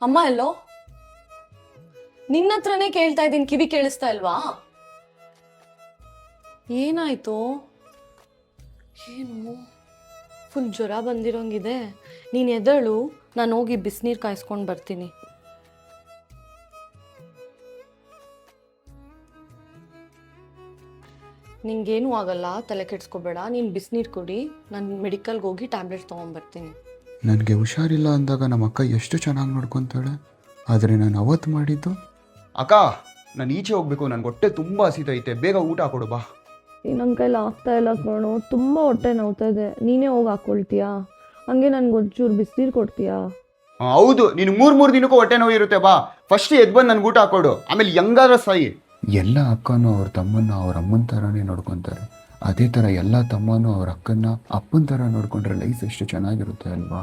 ಅಮ್ಮ ಎಲ್ಲೋ? ನಿನ್ನ ಹತ್ರನೇ ಕೇಳ್ತಾ ಇದ್ದೀನಿ, ಕಿವಿ ಕೇಳಿಸ್ತಾ ಇಲ್ವಾ? ಏನಾಯ್ತು? ಏನು ಫುಲ್ ಜ್ವರ ಬಂದಿರೋಂಗಿದೆ. ನೀನು ಎದಳು, ನಾನು ಹೋಗಿ ಬಿಸಿನೀರು ಕಾಯಿಸ್ಕೊಂಡು ಬರ್ತೀನಿ. ನಿಂಗೇನು ಆಗಲ್ಲ, ತಲೆ ಕೆಡ್ಸ್ಕೊಬೇಡ. ನೀನು ಬಿಸಿನೀರು ಕುಡಿ, ನಾನು ಮೆಡಿಕಲ್ಗೆ ಹೋಗಿ ಟ್ಯಾಬ್ಲೆಟ್ಸ್ ತೊಗೊಂಬರ್ತೀನಿ. ನನಗೆ ಹುಷಾರಿಲ್ಲ ಅಂದಾಗ ನಮ್ಮ ಅಕ್ಕ ಎಷ್ಟು ಚೆನ್ನಾಗಿ ನೋಡ್ಕೊತಾಳೆ. ಆದರೆ ನಾನು ಅವತ್ತು ಮಾಡಿದ್ದು. ಅಕ್ಕ, ನಾನು ಈಚೆ ಹೋಗ್ಬೇಕು, ನನಗೆ ಹೊಟ್ಟೆ ತುಂಬ ಹಸಿತೈತೆ, ಬೇಗ ಊಟ ಕೊಡು ಬಾ. ನನ್ನ ಕೈಲಿ ಆಗ್ತಾ ಇಲ್ಲ ಕಣೋ, ತುಂಬ ಹೊಟ್ಟೆ ನೋವ್ತಾ ಇದೆ. ನೀನೇ ಹೋಗಿ ಹಾಕ್ಕೊಳ್ತೀಯಾ? ಹಂಗೆ ನನ್ಗೆ ಒಂಚೂರು ಬಿಸಿನೀರು ಕೊಡ್ತೀಯಾ? ಹೌದು, ನೀನು ಮೂರು ದಿನಕ್ಕೂ ಹೊಟ್ಟೆ ನೋವು ಇರುತ್ತೆ. ಬಾ ಫಸ್ಟ್ ಎದ್ದು ಬಂದು ನನಗೆ ಊಟ ಕೊಡು, ಆಮೇಲೆ ಹೆಂಗಾರ ಸಾಯಿ. ಎಲ್ಲ ಅಕ್ಕನೂ ಅವ್ರ ತಮ್ಮನ್ನ ಅವ್ರ ಅಮ್ಮನ ಥರನೇ ನೋಡ್ಕೊತಾರೆ. ಅದೇ ಥರ ಎಲ್ಲ ತಮ್ಮನೂ ಅವ್ರ ಅಕ್ಕನ್ನ ಅಪ್ಪನ ಥರ ನೋಡ್ಕೊಂಡ್ರೆ ಲೈಫ್ ಎಷ್ಟು ಚೆನ್ನಾಗಿರುತ್ತೆ ಅಲ್ವಾ?